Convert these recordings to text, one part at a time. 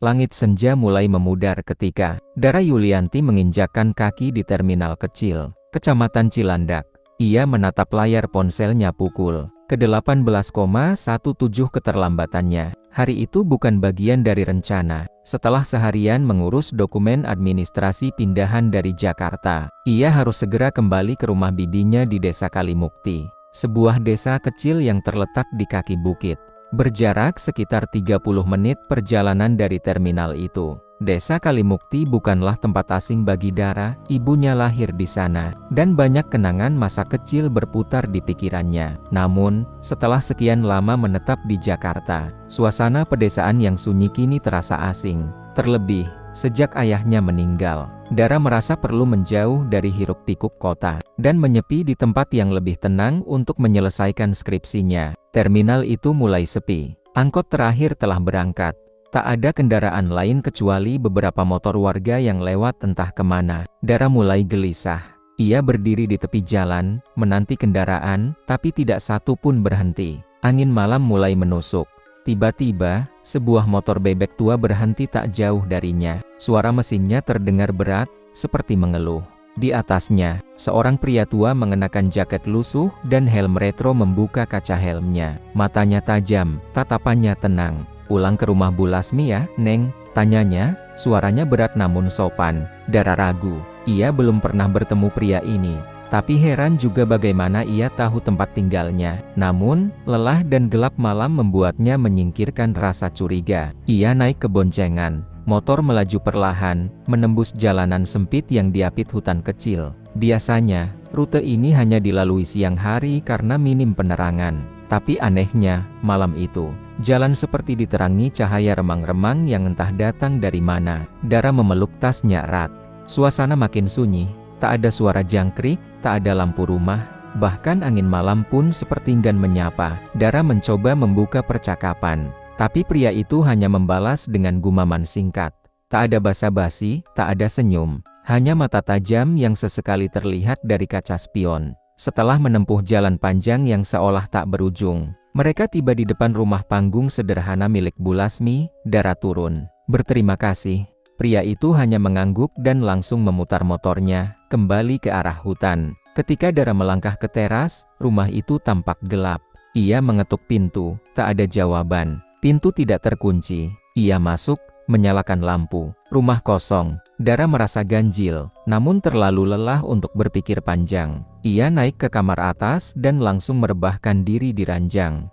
Langit senja mulai memudar ketika Dara Yulianti menginjakkan kaki di terminal kecil, Kecamatan Cilandak. Ia menatap layar ponselnya pukul ke-18,17 keterlambatannya. Hari itu bukan bagian dari rencana. Setelah seharian mengurus dokumen administrasi pindahan dari Jakarta, ia harus segera kembali ke rumah bibinya di Desa Kalimukti, sebuah desa kecil yang terletak di kaki bukit. Berjarak sekitar 30 menit perjalanan dari terminal itu. Desa Kalimukti bukanlah tempat asing bagi Dara, ibunya lahir di sana, dan banyak kenangan masa kecil berputar di pikirannya. Namun, setelah sekian lama menetap di Jakarta, suasana pedesaan yang sunyi kini terasa asing. Terlebih, sejak ayahnya meninggal, Dara merasa perlu menjauh dari hiruk-pikuk kota, dan menyepi di tempat yang lebih tenang untuk menyelesaikan skripsinya. Terminal itu mulai sepi. Angkot terakhir telah berangkat. Tak ada kendaraan lain kecuali beberapa motor warga yang lewat entah kemana. Dara mulai gelisah. Ia berdiri di tepi jalan, menanti kendaraan, tapi tidak satu pun berhenti. Angin malam mulai menusuk. Tiba-tiba, sebuah motor bebek tua berhenti tak jauh darinya. Suara mesinnya terdengar berat, seperti mengeluh. Di atasnya, seorang pria tua mengenakan jaket lusuh dan helm retro membuka kaca helmnya. Matanya tajam, tatapannya tenang. "Pulang ke rumah Bu Lasmi ya, Neng?" tanyanya, suaranya berat namun sopan. Dara ragu, ia belum pernah bertemu pria ini. Tapi heran juga bagaimana ia tahu tempat tinggalnya. Namun, lelah dan gelap malam membuatnya menyingkirkan rasa curiga. Ia naik ke boncengan. Motor melaju perlahan, menembus jalanan sempit yang diapit hutan kecil. Biasanya, rute ini hanya dilalui siang hari karena minim penerangan. Tapi anehnya, malam itu, jalan seperti diterangi cahaya remang-remang yang entah datang dari mana. Dara memeluk tasnya erat. Suasana makin sunyi, tak ada suara jangkrik, tak ada lampu rumah, bahkan angin malam pun seperti enggan menyapa. Dara mencoba membuka percakapan, tapi pria itu hanya membalas dengan gumaman singkat. Tak ada basa-basi, tak ada senyum, hanya mata tajam yang sesekali terlihat dari kaca spion. Setelah menempuh jalan panjang yang seolah tak berujung, mereka tiba di depan rumah panggung sederhana milik Bu Lasmi. Dara turun. "Berterima kasih." Pria itu hanya mengangguk dan langsung memutar motornya, kembali ke arah hutan. Ketika Dara melangkah ke teras, rumah itu tampak gelap. Ia mengetuk pintu, tak ada jawaban. Pintu tidak terkunci. Ia masuk, menyalakan lampu. Rumah kosong. Dara merasa ganjil, namun terlalu lelah untuk berpikir panjang. Ia naik ke kamar atas dan langsung merebahkan diri di ranjang.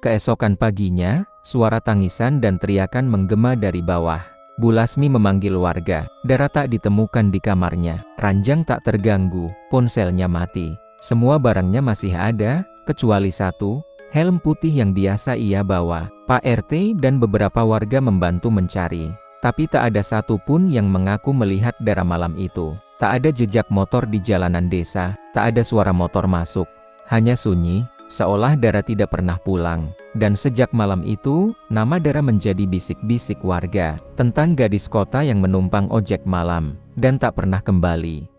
Keesokan paginya, suara tangisan dan teriakan menggema dari bawah. Bu Lasmi memanggil warga. Dara tak ditemukan di kamarnya. Ranjang tak terganggu, ponselnya mati. Semua barangnya masih ada, kecuali satu, helm putih yang biasa ia bawa. Pak RT dan beberapa warga membantu mencari. Tapi tak ada satu pun yang mengaku melihat Dara malam itu. Tak ada jejak motor di jalanan desa, tak ada suara motor masuk. Hanya sunyi, seolah Dara tidak pernah pulang. Dan sejak malam itu, nama Dara menjadi bisik-bisik warga, tentang gadis kota yang menumpang ojek malam, dan tak pernah kembali.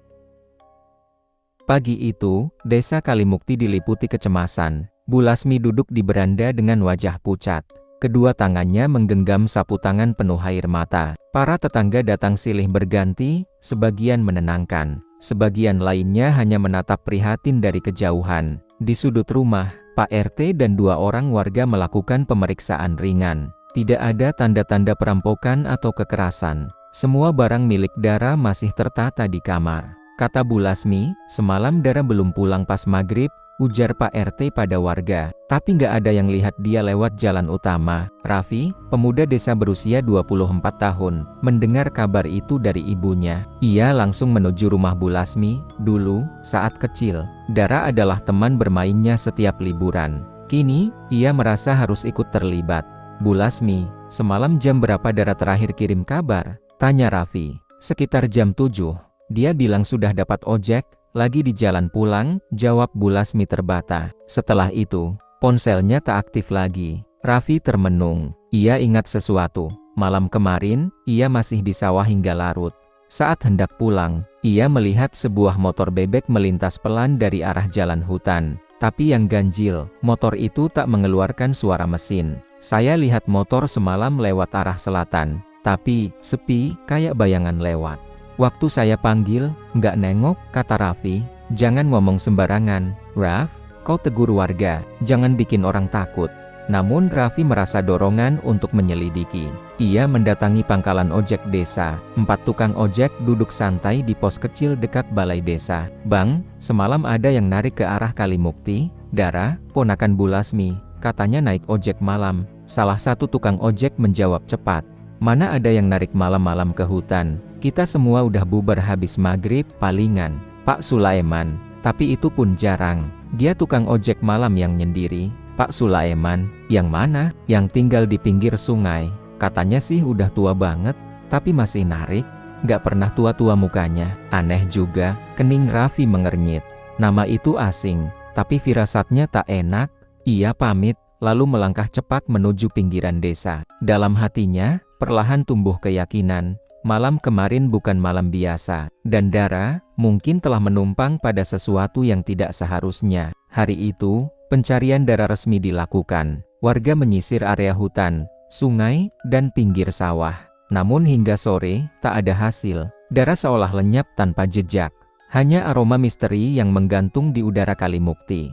Pagi itu, Desa Kalimukti diliputi kecemasan. Bu Lasmi duduk di beranda dengan wajah pucat. Kedua tangannya menggenggam sapu tangan penuh air mata. Para tetangga datang silih berganti, sebagian menenangkan, sebagian lainnya hanya menatap prihatin dari kejauhan. Di sudut rumah, Pak RT dan dua orang warga melakukan pemeriksaan ringan. Tidak ada tanda-tanda perampokan atau kekerasan. Semua barang milik Dara masih tertata di kamar. Kata Bu Lasmi, "Semalam Dara belum pulang pas maghrib," ujar Pak RT pada warga. "Tapi nggak ada yang lihat dia lewat jalan utama." Raffi, pemuda desa berusia 24 tahun, mendengar kabar itu dari ibunya. Ia langsung menuju rumah Bu Lasmi. Dulu, saat kecil, Dara adalah teman bermainnya setiap liburan. Kini, ia merasa harus ikut terlibat. "Bu Lasmi, semalam jam berapa Dara terakhir kirim kabar?" tanya Raffi. "Sekitar jam 7. Dia bilang sudah dapat ojek, lagi di jalan pulang," jawab Bu Lasmi terbata. Setelah itu, ponselnya tak aktif lagi. Raffi termenung. Ia ingat sesuatu. Malam kemarin, ia masih di sawah hingga larut. Saat hendak pulang, ia melihat sebuah motor bebek melintas pelan dari arah jalan hutan. Tapi yang ganjil, motor itu tak mengeluarkan suara mesin. "Saya lihat motor semalam lewat arah selatan," Tapi, sepi, kayak bayangan lewat. Waktu saya panggil, nggak nengok, kata Raffi. Jangan ngomong sembarangan, Raf, kau tegur warga, jangan bikin orang takut. Namun Raffi merasa dorongan untuk menyelidiki. Ia mendatangi pangkalan ojek desa. 4 tukang ojek duduk santai di pos kecil dekat balai desa. Bang, semalam ada yang narik ke arah Kalimukti. Dara, ponakan Bu Lasmi, katanya naik ojek malam. Salah satu tukang ojek menjawab cepat. Mana ada yang narik malam-malam ke hutan. Kita semua udah bubar habis maghrib, palingan Pak Sulaiman. Tapi itu pun jarang. Dia tukang ojek malam yang nyendiri. Pak Sulaiman, yang mana? Yang tinggal di pinggir sungai. Katanya sih udah tua banget, tapi masih narik. Gak pernah tua-tua mukanya. Aneh juga, kening Raffi mengernyit. Nama itu asing, tapi firasatnya tak enak. Ia pamit, lalu melangkah cepat menuju pinggiran desa. Dalam hatinya, perlahan tumbuh keyakinan. Malam kemarin bukan malam biasa, dan Dara mungkin telah menumpang pada sesuatu yang tidak seharusnya. Hari itu, pencarian Dara resmi dilakukan. Warga menyisir area hutan, sungai, dan pinggir sawah. Namun hingga sore, tak ada hasil. Dara seolah lenyap tanpa jejak. Hanya aroma misteri yang menggantung di udara Kalimukti.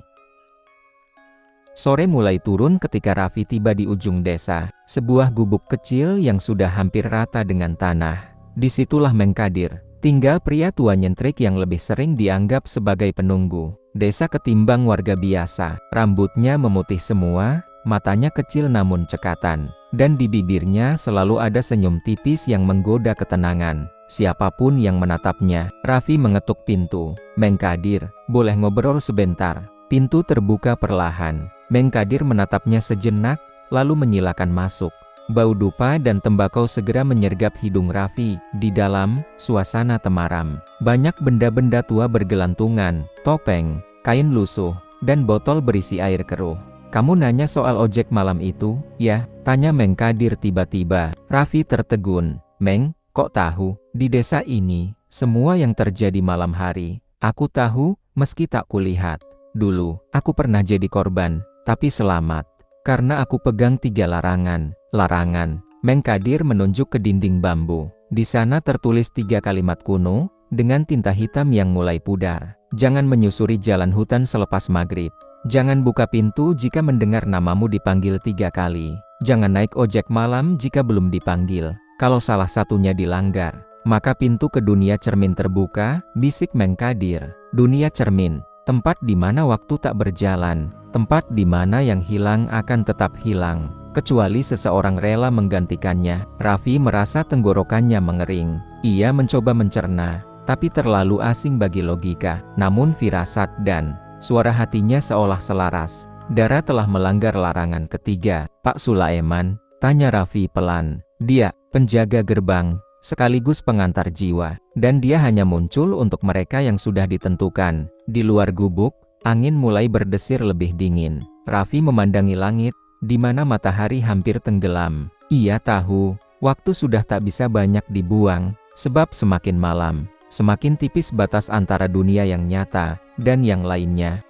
Sore mulai turun ketika Raffi tiba di ujung desa, sebuah gubuk kecil yang sudah hampir rata dengan tanah. Disitulah Mengkadir, tinggal pria tua nyentrik yang lebih sering dianggap sebagai penunggu desa ketimbang warga biasa. Rambutnya memutih semua, matanya kecil namun cekatan, dan di bibirnya selalu ada senyum tipis yang menggoda ketenangan. Siapapun yang menatapnya, Raffi mengetuk pintu. Mengkadir, boleh ngobrol sebentar? Pintu terbuka perlahan. Mengkadir menatapnya sejenak, lalu menyilakan masuk. Bau dupa dan tembakau segera menyergap hidung Raffi. Di dalam, suasana temaram. Banyak benda-benda tua bergelantungan, topeng, kain lusuh, dan botol berisi air keruh. Kamu nanya soal ojek malam itu, ya? Tanya Mengkadir tiba-tiba. Raffi tertegun. Meng, kok tahu? Di desa ini, semua yang terjadi malam hari, aku tahu, meski tak kulihat. Dulu, aku pernah jadi korban, tapi selamat. Karena aku pegang 3 larangan. Larangan. Mengkadir menunjuk ke dinding bambu. Di sana tertulis 3 kalimat kuno, dengan tinta hitam yang mulai pudar. Jangan menyusuri jalan hutan selepas maghrib. Jangan buka pintu jika mendengar namamu dipanggil 3 kali. Jangan naik ojek malam jika belum dipanggil. Kalau salah satunya dilanggar, maka pintu ke dunia cermin terbuka, bisik Mengkadir. Dunia cermin. Tempat di mana waktu tak berjalan, tempat di mana yang hilang akan tetap hilang, kecuali seseorang rela menggantikannya. Raffi merasa tenggorokannya mengering. Ia mencoba mencerna, tapi terlalu asing bagi logika. Namun firasat dan suara hatinya seolah selaras. Dara telah melanggar larangan ketiga. Pak Sulaiman, tanya Raffi pelan. Dia, penjaga gerbang, sekaligus pengantar jiwa, dan dia hanya muncul untuk mereka yang sudah ditentukan. Di luar gubuk, angin mulai berdesir lebih dingin. Raffi memandangi langit, di mana matahari hampir tenggelam. Ia tahu, waktu sudah tak bisa banyak dibuang, sebab semakin malam, semakin tipis batas antara dunia yang nyata, dan yang lainnya.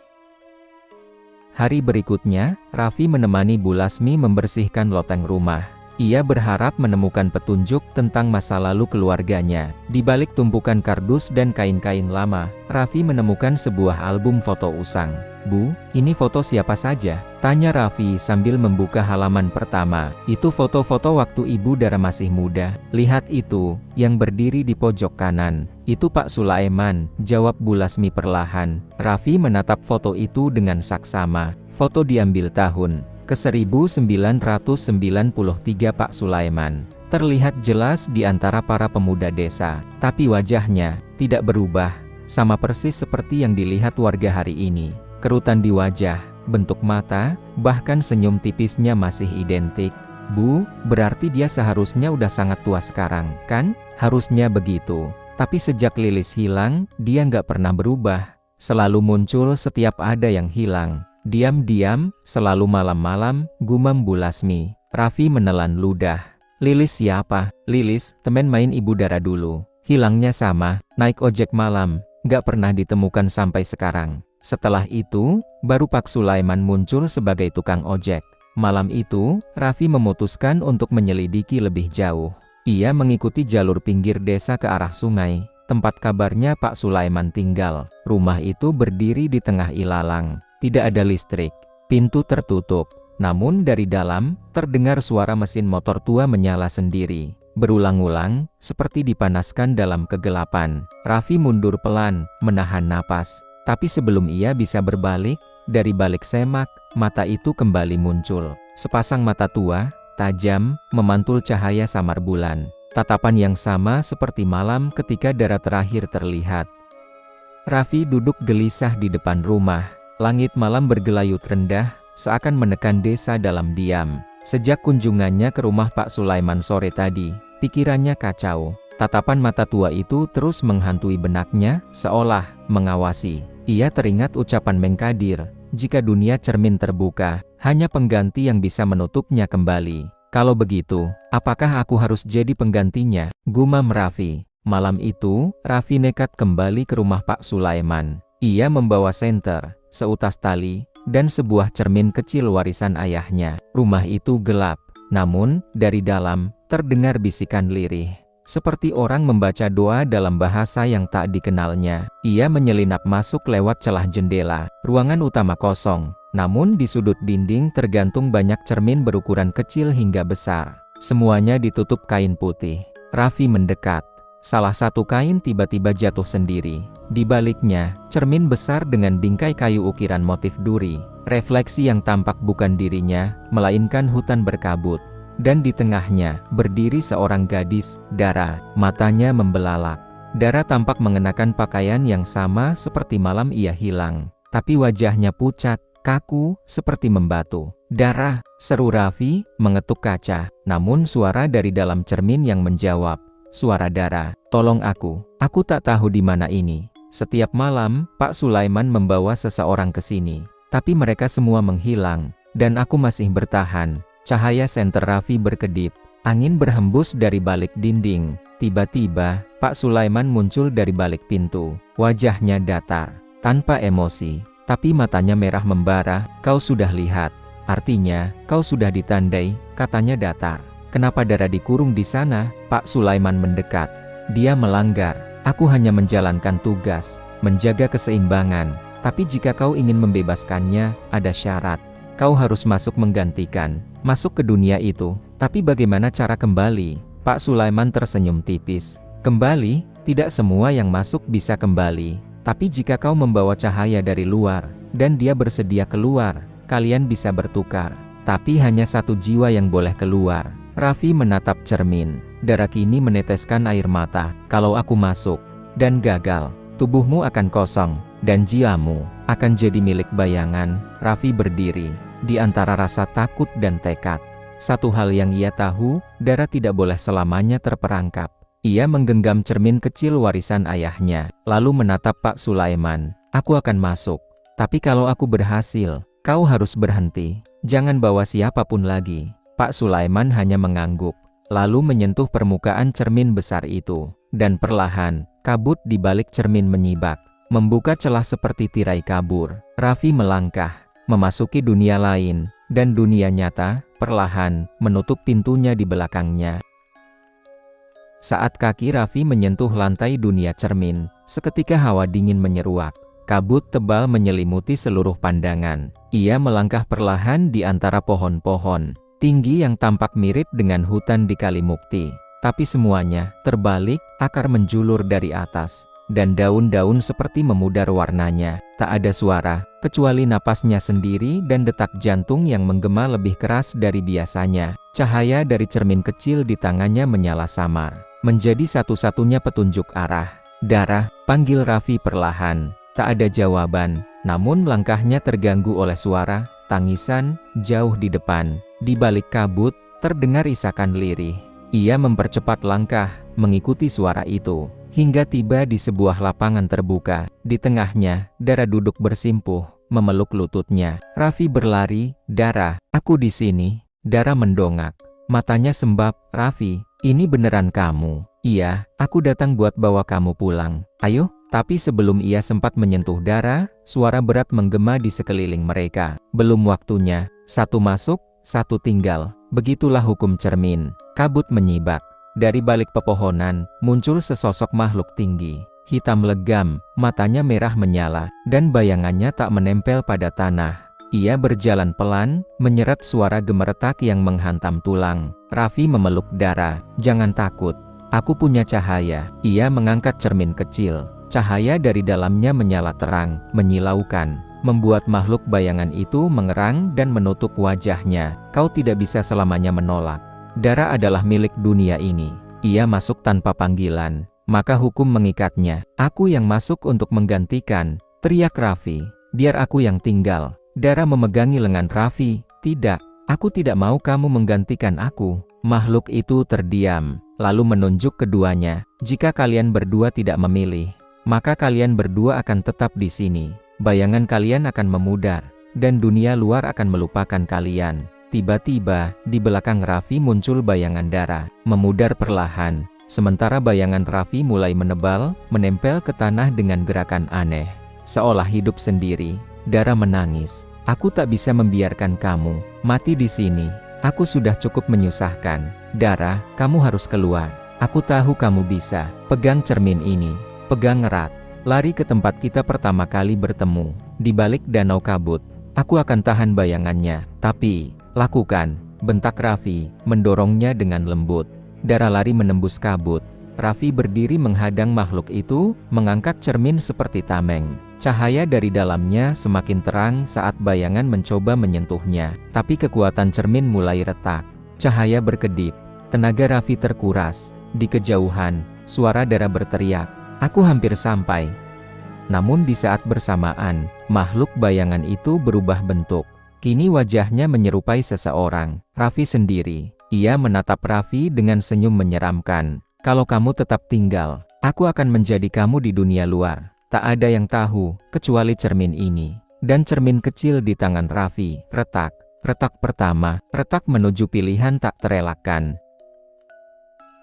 Hari berikutnya, Raffi menemani Bu Lasmi membersihkan loteng rumah. Ia berharap menemukan petunjuk tentang masa lalu keluarganya. Di balik tumpukan kardus dan kain-kain lama, Raffi menemukan sebuah album foto usang. Bu, ini foto siapa saja? Tanya Raffi sambil membuka halaman pertama. Itu foto-foto waktu Ibu Dara masih muda. Lihat itu, yang berdiri di pojok kanan. Itu Pak Sulaiman, jawab Bu Lasmi perlahan. Raffi menatap foto itu dengan saksama. Foto diambil tahun ke-1993. Pak Sulaiman terlihat jelas di antara para pemuda desa, tapi wajahnya tidak berubah, sama persis seperti yang dilihat warga hari ini. Kerutan di wajah, bentuk mata, bahkan senyum tipisnya masih identik. Bu, berarti dia seharusnya udah sangat tua sekarang, kan? Harusnya begitu. Tapi sejak Lilis hilang, dia nggak pernah berubah. Selalu muncul setiap ada yang hilang. Diam-diam, selalu malam-malam, gumam Bu Lasmi. Raffi menelan ludah. Lilis siapa? Lilis, temen main Ibu Dara dulu. Hilangnya sama, naik ojek malam, nggak pernah ditemukan sampai sekarang. Setelah itu, baru Pak Sulaiman muncul sebagai tukang ojek. Malam itu, Raffi memutuskan untuk menyelidiki lebih jauh. Ia mengikuti jalur pinggir desa ke arah sungai, tempat kabarnya Pak Sulaiman tinggal. Rumah itu berdiri di tengah ilalang, tidak ada listrik, pintu tertutup. Namun dari dalam, terdengar suara mesin motor tua menyala sendiri. Berulang-ulang, seperti dipanaskan dalam kegelapan. Raffi mundur pelan, menahan napas. Tapi sebelum ia bisa berbalik, dari balik semak, mata itu kembali muncul. Sepasang mata tua, tajam, memantul cahaya samar bulan. Tatapan yang sama seperti malam ketika Dara terakhir terlihat. Raffi duduk gelisah di depan rumah. Langit malam bergelayut rendah, seakan menekan desa dalam diam. Sejak kunjungannya ke rumah Pak Sulaiman sore tadi, pikirannya kacau. Tatapan mata tua itu terus menghantui benaknya, seolah mengawasi. Ia teringat ucapan Mengkadir, jika dunia cermin terbuka, hanya pengganti yang bisa menutupnya kembali. Kalau begitu, apakah aku harus jadi penggantinya? Gumam Raffi. Malam itu, Raffi nekat kembali ke rumah Pak Sulaiman. Ia membawa senter, seutas tali, dan sebuah cermin kecil warisan ayahnya. Rumah itu gelap, namun, dari dalam, terdengar bisikan lirih. Seperti orang membaca doa dalam bahasa yang tak dikenalnya. Ia menyelinap masuk lewat celah jendela. Ruangan utama kosong, namun di sudut dinding tergantung banyak cermin berukuran kecil hingga besar. Semuanya ditutup kain putih. Raffi mendekat. Salah satu kain tiba-tiba jatuh sendiri. Di baliknya, cermin besar dengan bingkai kayu ukiran motif duri. Refleksi yang tampak bukan dirinya, melainkan hutan berkabut. Dan di tengahnya, berdiri seorang gadis, Dara. Matanya membelalak. Dara tampak mengenakan pakaian yang sama seperti malam ia hilang. Tapi wajahnya pucat, kaku, seperti membatu. Dara, seru Raffi, mengetuk kaca. Namun suara dari dalam cermin yang menjawab. Suara Dara, tolong aku tak tahu di mana ini. Setiap malam, Pak Sulaiman membawa seseorang ke sini. Tapi mereka semua menghilang, dan aku masih bertahan. Cahaya senter Raffi berkedip, angin berhembus dari balik dinding. Tiba-tiba, Pak Sulaiman muncul dari balik pintu. Wajahnya datar, tanpa emosi, tapi matanya merah membara. Kau sudah lihat, artinya, kau sudah ditandai, katanya datar. Kenapa Dara dikurung di sana? Pak Sulaiman mendekat. Dia melanggar. Aku hanya menjalankan tugas, menjaga keseimbangan. Tapi jika kau ingin membebaskannya, ada syarat. Kau harus masuk menggantikan, masuk ke dunia itu. Tapi bagaimana cara kembali? Pak Sulaiman tersenyum tipis. Kembali? Tidak semua yang masuk bisa kembali. Tapi jika kau membawa cahaya dari luar, dan dia bersedia keluar, kalian bisa bertukar. Tapi hanya satu jiwa yang boleh keluar. Raffi menatap cermin. Dara kini meneteskan air mata. Kalau aku masuk, dan gagal, tubuhmu akan kosong, dan jiwamu akan jadi milik bayangan. Raffi berdiri, di antara rasa takut dan tekad. Satu hal yang ia tahu, Dara tidak boleh selamanya terperangkap. Ia menggenggam cermin kecil warisan ayahnya, lalu menatap Pak Sulaiman. Aku akan masuk. Tapi kalau aku berhasil, kau harus berhenti. Jangan bawa siapapun lagi. Pak Sulaiman hanya mengangguk, lalu menyentuh permukaan cermin besar itu. Dan perlahan, kabut di balik cermin menyibak, membuka celah seperti tirai kabur. Raffi melangkah, memasuki dunia lain, dan dunia nyata, perlahan, menutup pintunya di belakangnya. Saat kaki Raffi menyentuh lantai dunia cermin, seketika hawa dingin menyeruak. Kabut tebal menyelimuti seluruh pandangan. Ia melangkah perlahan di antara pohon-pohon tinggi yang tampak mirip dengan hutan di Kalimukti. Tapi semuanya terbalik, akar menjulur dari atas, dan daun-daun seperti memudar warnanya. Tak ada suara, kecuali napasnya sendiri dan detak jantung yang menggema lebih keras dari biasanya. Cahaya dari cermin kecil di tangannya menyala samar, menjadi satu-satunya petunjuk arah. Dara, panggil Raffi perlahan. Tak ada jawaban, namun langkahnya terganggu oleh suara tangisan jauh di depan. Di balik kabut, terdengar isakan lirih. Ia mempercepat langkah, mengikuti suara itu, hingga tiba di sebuah lapangan terbuka. Di tengahnya, Dara duduk bersimpuh, memeluk lututnya. Raffi berlari. Dara, aku di sini. Dara mendongak, matanya sembab. Raffi, ini beneran kamu? Iya, aku datang buat bawa kamu pulang. Ayo. Tapi sebelum ia sempat menyentuh Dara, suara berat menggema di sekeliling mereka. Belum waktunya, satu masuk, satu tinggal. Begitulah hukum cermin. Kabut menyibak, Dari balik pepohonan, muncul sesosok makhluk tinggi, hitam legam, matanya merah menyala, dan bayangannya tak menempel pada tanah. Ia berjalan pelan, menyeret suara gemeretak yang menghantam tulang. Raffi memeluk Dara. "Jangan takut. Aku punya cahaya." Ia mengangkat cermin kecil. Cahaya dari dalamnya menyala terang, menyilaukan, membuat makhluk bayangan itu mengerang dan menutup wajahnya. "Kau tidak bisa selamanya menolak. Dara adalah milik dunia ini." Ia masuk tanpa panggilan, maka hukum mengikatnya. "Aku yang masuk untuk menggantikan," teriak Raffi. "Biar aku yang tinggal." Dara memegangi lengan Raffi. "Tidak, aku tidak mau kamu menggantikan aku." Makhluk itu terdiam, lalu menunjuk keduanya. "Jika kalian berdua tidak memilih, maka kalian berdua akan tetap di sini. Bayangan kalian akan memudar, dan dunia luar akan melupakan kalian." Tiba-tiba, di belakang Raffi muncul bayangan Dara, memudar perlahan. Sementara bayangan Raffi mulai menebal, menempel ke tanah dengan gerakan aneh, seolah hidup sendiri. Dara menangis. "Aku tak bisa membiarkan kamu mati di sini. Aku sudah cukup menyusahkan. Dara, kamu harus keluar. Aku tahu kamu bisa. Pegang cermin ini. Pegang erat. Lari ke tempat kita pertama kali bertemu, di balik danau kabut. Aku akan tahan bayangannya. Tapi, lakukan," bentak Raffi, mendorongnya dengan lembut. Dara lari menembus kabut. Raffi berdiri menghadang makhluk itu, mengangkat cermin seperti tameng. Cahaya dari dalamnya semakin terang saat bayangan mencoba menyentuhnya, tapi kekuatan cermin mulai retak. Cahaya berkedip. Tenaga Raffi terkuras. Di kejauhan, suara Dara berteriak, "Aku hampir sampai." Namun di saat bersamaan, makhluk bayangan itu berubah bentuk. Kini wajahnya menyerupai seseorang, Raffi sendiri. Ia menatap Raffi dengan senyum menyeramkan. "Kalau kamu tetap tinggal, aku akan menjadi kamu di dunia luar. Tak ada yang tahu, kecuali cermin ini." Dan cermin kecil di tangan Raffi, retak. Retak pertama, retak menuju pilihan tak terelakkan.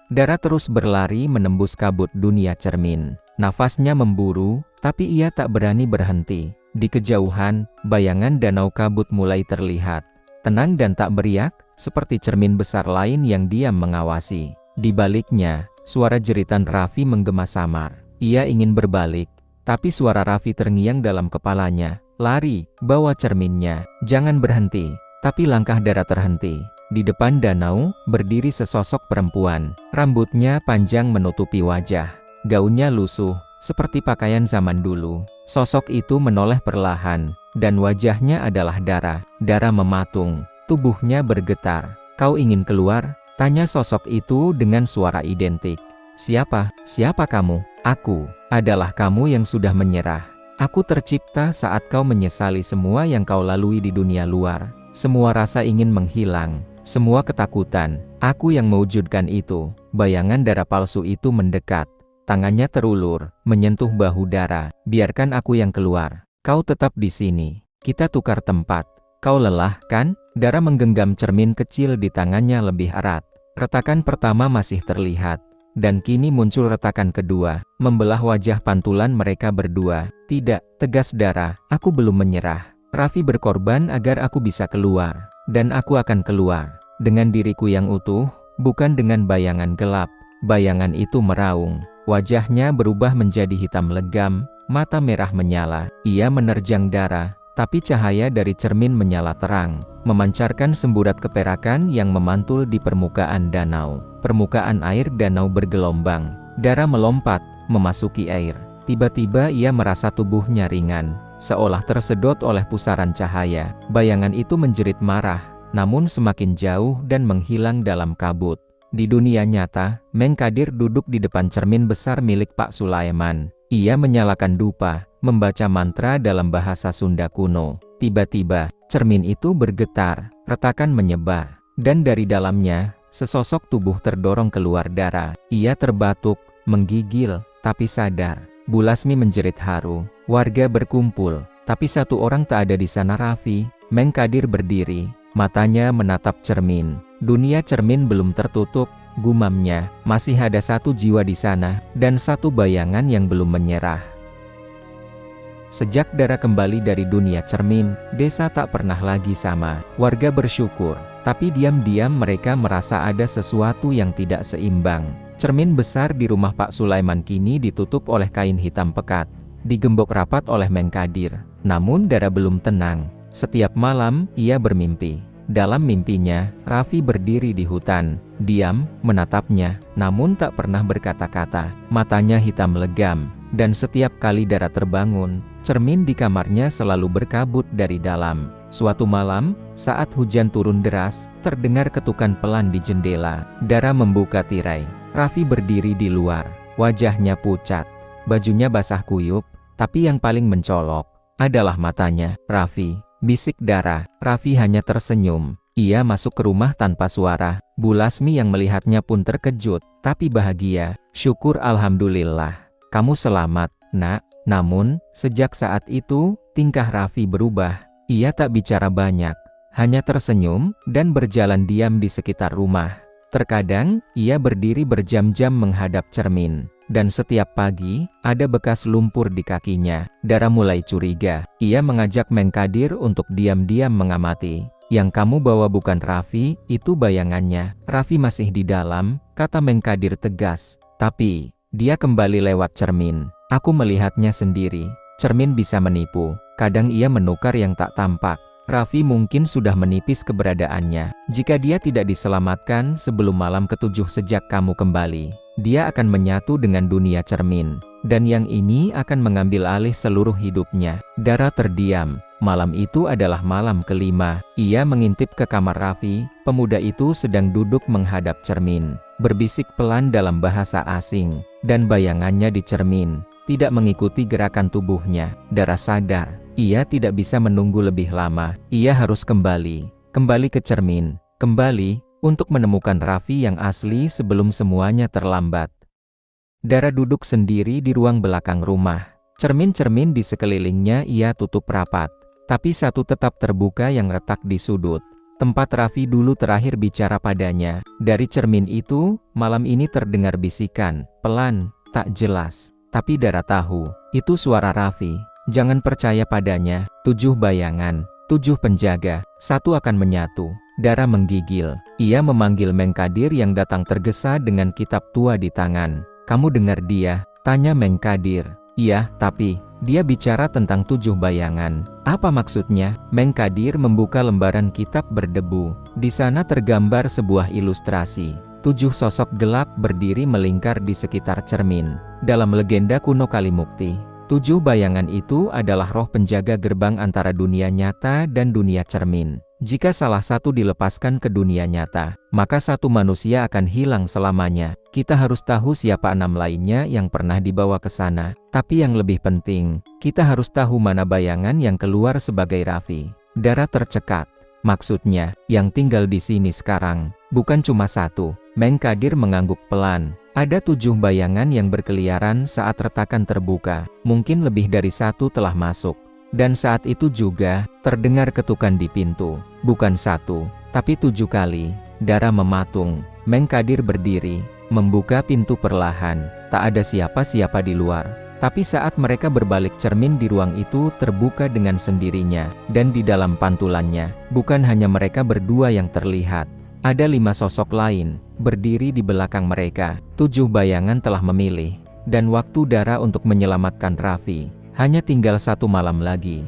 Dara terus berlari menembus kabut dunia cermin. Nafasnya memburu, tapi ia tak berani berhenti. Di kejauhan, bayangan danau kabut mulai terlihat. Tenang dan tak beriak, seperti cermin besar lain yang diam mengawasi. Di baliknya, suara jeritan Raffi menggema samar. Ia ingin berbalik, tapi suara Raffi terngiang dalam kepalanya. "Lari, bawa cerminnya, jangan berhenti." Tapi langkah Dara terhenti. Di depan danau, berdiri sesosok perempuan. Rambutnya panjang menutupi wajah. Gaunnya lusuh, seperti pakaian zaman dulu. Sosok itu menoleh perlahan, dan wajahnya adalah Dara. Dara mematung, tubuhnya bergetar. "Kau ingin keluar?" tanya sosok itu dengan suara identik. "Siapa? Siapa kamu?" "Aku adalah kamu yang sudah menyerah. Aku tercipta saat kau menyesali semua yang kau lalui di dunia luar. Semua rasa ingin menghilang, semua ketakutan. Aku yang mewujudkan itu." Bayangan Dara palsu itu mendekat. Tangannya terulur, menyentuh bahu Dara. "Biarkan aku yang keluar. Kau tetap di sini. Kita tukar tempat. Kau lelah, kan?" Dara menggenggam cermin kecil di tangannya lebih erat. Retakan pertama masih terlihat, dan kini muncul retakan kedua, membelah wajah pantulan mereka berdua. "Tidak," tegas Dara, "aku belum menyerah. Raffi berkorban agar aku bisa keluar, dan aku akan keluar dengan diriku yang utuh, bukan dengan bayangan gelap." Bayangan itu meraung. Wajahnya berubah menjadi hitam legam, mata merah menyala. Ia menerjang Dara, tapi cahaya dari cermin menyala terang, memancarkan semburat keperakan yang memantul di permukaan danau. Permukaan air danau bergelombang. Dara melompat, memasuki air. Tiba-tiba ia merasa tubuhnya ringan, seolah tersedot oleh pusaran cahaya. Bayangan itu menjerit marah, namun semakin jauh dan menghilang dalam kabut. Di dunia nyata, Meng Kadir duduk di depan cermin besar milik Pak Sulaiman. Ia menyalakan dupa, membaca mantra dalam bahasa Sunda kuno. Tiba-tiba, cermin itu bergetar, retakan menyebar, dan dari dalamnya, sesosok tubuh terdorong keluar. Dara. Ia terbatuk, menggigil, tapi sadar. Bu Lasmi menjerit haru. Warga berkumpul, tapi satu orang tak ada di sana. Raffi. Meng Kadir berdiri, matanya menatap cermin. Dunia cermin belum tertutup, gumamnya. Masih ada satu jiwa di sana, dan satu bayangan yang belum menyerah. Sejak Dara kembali dari dunia cermin, desa tak pernah lagi sama. Warga bersyukur, Tapi diam-diam mereka merasa ada sesuatu yang tidak seimbang. Cermin besar di rumah Pak Sulaiman kini ditutup oleh kain hitam pekat, digembok rapat oleh Mengkadir. Namun Dara belum tenang. Setiap malam, ia bermimpi. Dalam mimpinya, Raffi berdiri di hutan, diam, menatapnya, namun tak pernah berkata-kata. Matanya hitam legam, dan setiap kali Dara terbangun, cermin di kamarnya selalu berkabut dari dalam. Suatu malam, saat hujan turun deras, terdengar ketukan pelan di jendela. Dara membuka tirai. Raffi berdiri di luar, wajahnya pucat, bajunya basah kuyup, tapi yang paling mencolok adalah matanya. "Raffi," bisik Dara. Raffi hanya tersenyum. Ia masuk ke rumah tanpa suara. Bu Lasmi yang melihatnya pun terkejut, tapi bahagia. "Syukur alhamdulillah. Kamu selamat, Nak." Namun, sejak saat itu, tingkah Raffi berubah. Ia tak bicara banyak, hanya tersenyum, dan berjalan diam di sekitar rumah. Terkadang, ia berdiri berjam-jam menghadap cermin. Dan setiap pagi, ada bekas lumpur di kakinya. Dara mulai curiga. Ia mengajak Mengkadir untuk diam-diam mengamati. "Yang kamu bawa bukan Raffi, itu bayangannya." "Raffi masih di dalam," kata Mengkadir tegas. "Tapi, dia kembali lewat cermin. Aku melihatnya sendiri." Cermin bisa menipu. Kadang ia menukar yang tak tampak. Raffi mungkin sudah menipis keberadaannya. Jika dia tidak diselamatkan sebelum malam ke-7 sejak kamu kembali, dia akan menyatu dengan dunia cermin. Dan yang ini akan mengambil alih seluruh hidupnya. Dara terdiam. Malam itu adalah malam kelima. Ia mengintip ke kamar Raffi. Pemuda itu sedang duduk menghadap cermin, berbisik pelan dalam bahasa asing. Dan bayangannya di cermin tidak mengikuti gerakan tubuhnya. Dara sadar, ia tidak bisa menunggu lebih lama. Ia harus kembali ke cermin, kembali untuk menemukan Raffi yang asli sebelum semuanya terlambat. Dara duduk sendiri di ruang belakang rumah. Cermin-cermin di sekelilingnya ia tutup rapat, tapi satu tetap terbuka yang retak di sudut. Tempat Raffi dulu terakhir bicara padanya. Dari cermin itu, malam ini terdengar bisikan, pelan, tak jelas. Tapi Dara tahu, itu suara Raffi. Jangan percaya padanya. 7 bayangan, 7 penjaga, satu akan menyatu. Dara menggigil. Ia memanggil Mengkadir yang datang tergesa dengan kitab tua di tangan. "Kamu dengar dia?" tanya Mengkadir. "Iya, tapi dia bicara tentang 7 bayangan." "Apa maksudnya?" Mengkadir membuka lembaran kitab berdebu. Di sana tergambar sebuah ilustrasi. 7 sosok gelap berdiri melingkar di sekitar cermin. Dalam legenda kuno Kalimukti, 7 bayangan itu adalah roh penjaga gerbang antara dunia nyata dan dunia cermin. Jika salah satu dilepaskan ke dunia nyata, maka satu manusia akan hilang selamanya. Kita harus tahu siapa 6 lainnya yang pernah dibawa ke sana. Tapi yang lebih penting, kita harus tahu mana bayangan yang keluar sebagai Raffi. Dara tercekat. "Maksudnya, yang tinggal di sini sekarang, bukan cuma satu." Mengkadir mengangguk pelan. "Ada 7 bayangan yang berkeliaran saat retakan terbuka. Mungkin lebih dari satu telah masuk. Dan saat itu juga, terdengar ketukan di pintu. Bukan 1, tapi 7 kali." Dara mematung. Mengkadir berdiri, membuka pintu perlahan. Tak ada siapa-siapa di luar. Tapi saat mereka berbalik, cermin di ruang itu terbuka dengan sendirinya. Dan di dalam pantulannya, bukan hanya mereka berdua yang terlihat. Ada 5 sosok lain, berdiri di belakang mereka. 7 bayangan telah memilih. Dan waktu Dara untuk menyelamatkan Raffi, hanya tinggal 1 malam lagi.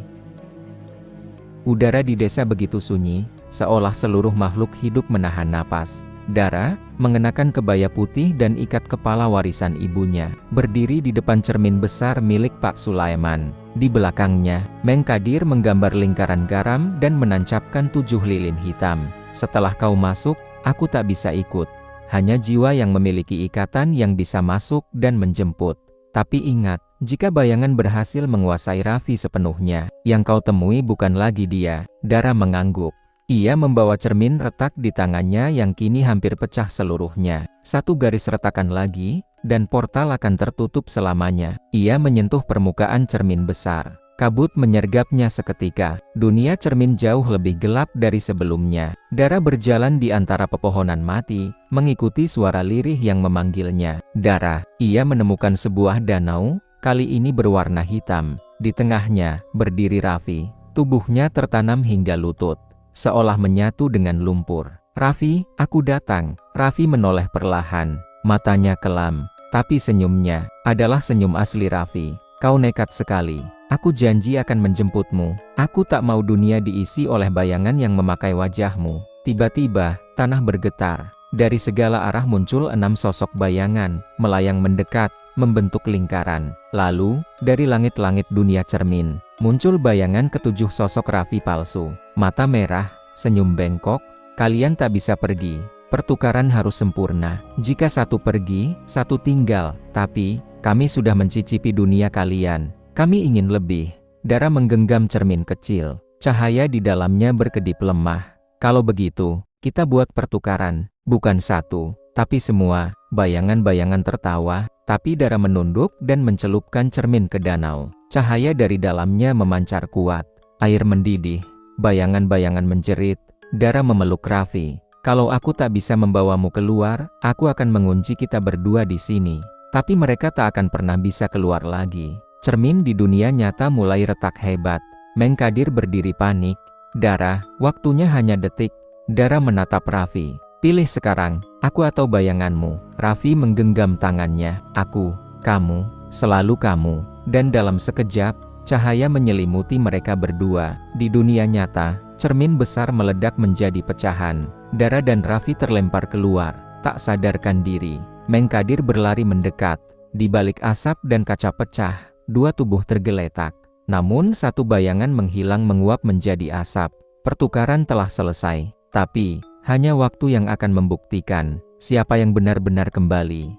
Udara di desa begitu sunyi, seolah seluruh makhluk hidup menahan napas. Dara, mengenakan kebaya putih dan ikat kepala warisan ibunya, berdiri di depan cermin besar milik Pak Sulaiman. Di belakangnya, Mengkadir menggambar lingkaran garam dan menancapkan 7 lilin hitam. "Setelah kau masuk, aku tak bisa ikut. Hanya jiwa yang memiliki ikatan yang bisa masuk dan menjemput. Tapi ingat, jika bayangan berhasil menguasai Raffi sepenuhnya, yang kau temui bukan lagi dia." Dara mengangguk. Ia membawa cermin retak di tangannya yang kini hampir pecah seluruhnya. 1 garis retakan lagi, dan portal akan tertutup selamanya. Ia menyentuh permukaan cermin besar. Kabut menyergapnya seketika. Dunia cermin jauh lebih gelap dari sebelumnya. Dara berjalan di antara pepohonan mati, mengikuti suara lirih yang memanggilnya. "Dara." Ia menemukan sebuah danau, kali ini berwarna hitam. Di tengahnya, berdiri Raffi. Tubuhnya tertanam hingga lutut. seolah menyatu dengan lumpur. Raffi, aku datang. Raffi menoleh perlahan, matanya kelam, tapi senyumnya adalah senyum asli Raffi. Kau nekat sekali. Aku janji akan menjemputmu. Aku tak mau dunia diisi oleh bayangan yang memakai wajahmu. Tiba-tiba, tanah bergetar. Dari segala arah muncul 6 sosok bayangan, melayang mendekat, membentuk lingkaran. Lalu, dari langit-langit dunia cermin, muncul bayangan ke-7 sosok Raffi palsu. Mata merah, senyum bengkok, kalian tak bisa pergi. Pertukaran harus sempurna. Jika satu pergi, satu tinggal. Tapi, kami sudah mencicipi dunia kalian. Kami ingin lebih. Dara menggenggam cermin kecil. Cahaya di dalamnya berkedip lemah. Kalau begitu, kita buat pertukaran. Bukan satu, tapi semua. Bayangan-bayangan tertawa, tapi Dara menunduk dan mencelupkan cermin ke danau. Cahaya dari dalamnya memancar kuat. Air mendidih. Bayangan-bayangan menjerit. Dara memeluk Raffi. Kalau aku tak bisa membawamu keluar, aku akan mengunci kita berdua di sini. Tapi mereka tak akan pernah bisa keluar lagi. Cermin di dunia nyata mulai retak hebat. Mengkadir berdiri panik. Dara, waktunya hanya detik. Dara menatap Raffi. Pilih sekarang, aku atau bayanganmu. Raffi menggenggam tangannya. Aku, kamu, selalu kamu. Dan dalam sekejap, cahaya menyelimuti mereka berdua. Di dunia nyata, cermin besar meledak menjadi pecahan. Dara dan Raffi terlempar keluar, tak sadarkan diri. Mengkadir berlari mendekat. Di balik asap dan kaca pecah, 2 tubuh tergeletak. Namun satu bayangan menghilang menguap menjadi asap. Pertukaran telah selesai. Tapi, hanya waktu yang akan membuktikan siapa yang benar-benar kembali.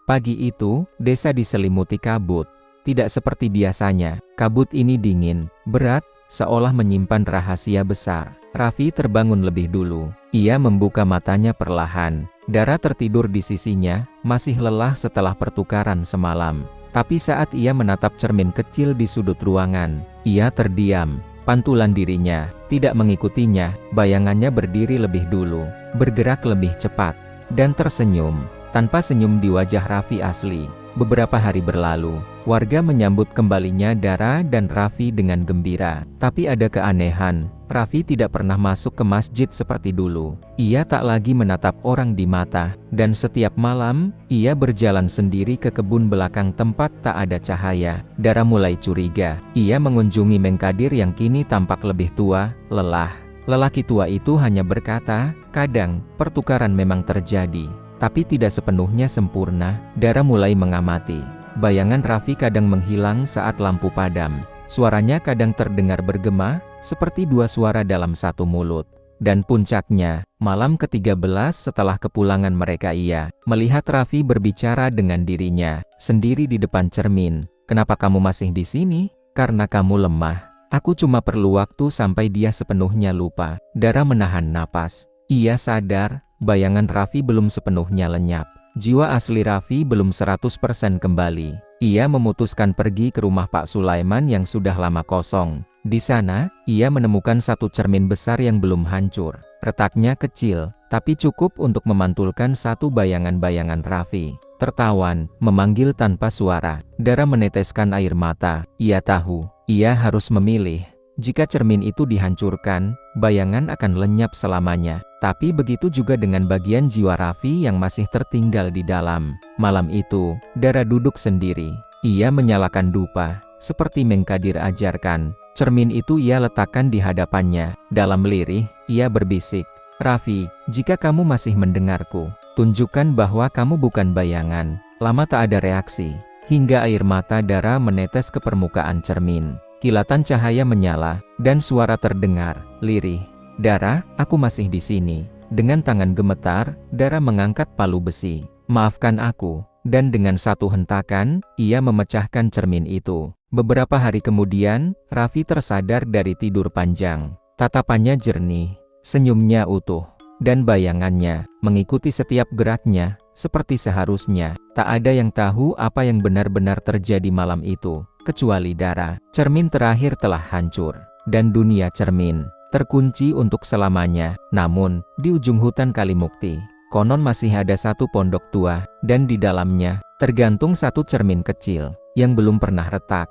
Pagi itu, desa diselimuti kabut. Tidak seperti biasanya, kabut ini dingin, berat, seolah menyimpan rahasia besar. Raffi terbangun lebih dulu. Ia membuka matanya perlahan. Dara tertidur di sisinya, masih lelah setelah pertukaran semalam. Tapi saat ia menatap cermin kecil di sudut ruangan, ia terdiam. Pantulan dirinya tidak mengikutinya, bayangannya berdiri lebih dulu, bergerak lebih cepat, dan tersenyum. Tanpa senyum di wajah Raffi asli. Beberapa hari berlalu, warga menyambut kembalinya Dara dan Raffi dengan gembira. Tapi ada keanehan, Raffi tidak pernah masuk ke masjid seperti dulu. Ia tak lagi menatap orang di mata, dan setiap malam, ia berjalan sendiri ke kebun belakang tempat tak ada cahaya. Dara mulai curiga. Ia mengunjungi Mengkadir yang kini tampak lebih tua, lelah. Lelaki tua itu hanya berkata, kadang, pertukaran memang terjadi. Tapi tidak sepenuhnya sempurna. Dara mulai mengamati. Bayangan Raffi kadang menghilang saat lampu padam. Suaranya kadang terdengar bergema, seperti 2 suara dalam satu mulut. Dan puncaknya, malam ke-13 setelah kepulangan mereka ia melihat Raffi berbicara dengan dirinya sendiri di depan cermin. Kenapa kamu masih di sini? Karena kamu lemah. Aku cuma perlu waktu sampai dia sepenuhnya lupa. Dara menahan napas. Ia sadar, bayangan Raffi belum sepenuhnya lenyap. Jiwa asli Raffi belum 100% kembali. Ia memutuskan pergi ke rumah Pak Sulaiman yang sudah lama kosong. Di sana, ia menemukan satu cermin besar yang belum hancur. Retaknya kecil, tapi cukup untuk memantulkan satu bayangan-bayangan Raffi. Tertawan, memanggil tanpa suara. Dara meneteskan air mata. Ia tahu, ia harus memilih. Jika cermin itu dihancurkan, bayangan akan lenyap selamanya. Tapi begitu juga dengan bagian jiwa Raffi yang masih tertinggal di dalam. Malam itu, Dara duduk sendiri. Ia menyalakan dupa, seperti Mengkadir ajarkan. Cermin itu ia letakkan di hadapannya. Dalam lirih, ia berbisik, Raffi, jika kamu masih mendengarku, tunjukkan bahwa kamu bukan bayangan. Lama tak ada reaksi, hingga air mata Dara menetes ke permukaan cermin. Kilatan cahaya menyala, dan suara terdengar, lirih. Dara, aku masih di sini. Dengan tangan gemetar, Dara mengangkat palu besi. Maafkan aku. Dan dengan satu hentakan, ia memecahkan cermin itu. Beberapa hari kemudian, Raffi tersadar dari tidur panjang. Tatapannya jernih, senyumnya utuh, dan bayangannya mengikuti setiap geraknya, seperti seharusnya. Tak ada yang tahu apa yang benar-benar terjadi malam itu, kecuali Dara. Cermin terakhir telah hancur, dan dunia cermin terkunci untuk selamanya. Namun, di ujung hutan Kalimukti, konon masih ada satu pondok tua, dan di dalamnya tergantung satu cermin kecil yang belum pernah retak.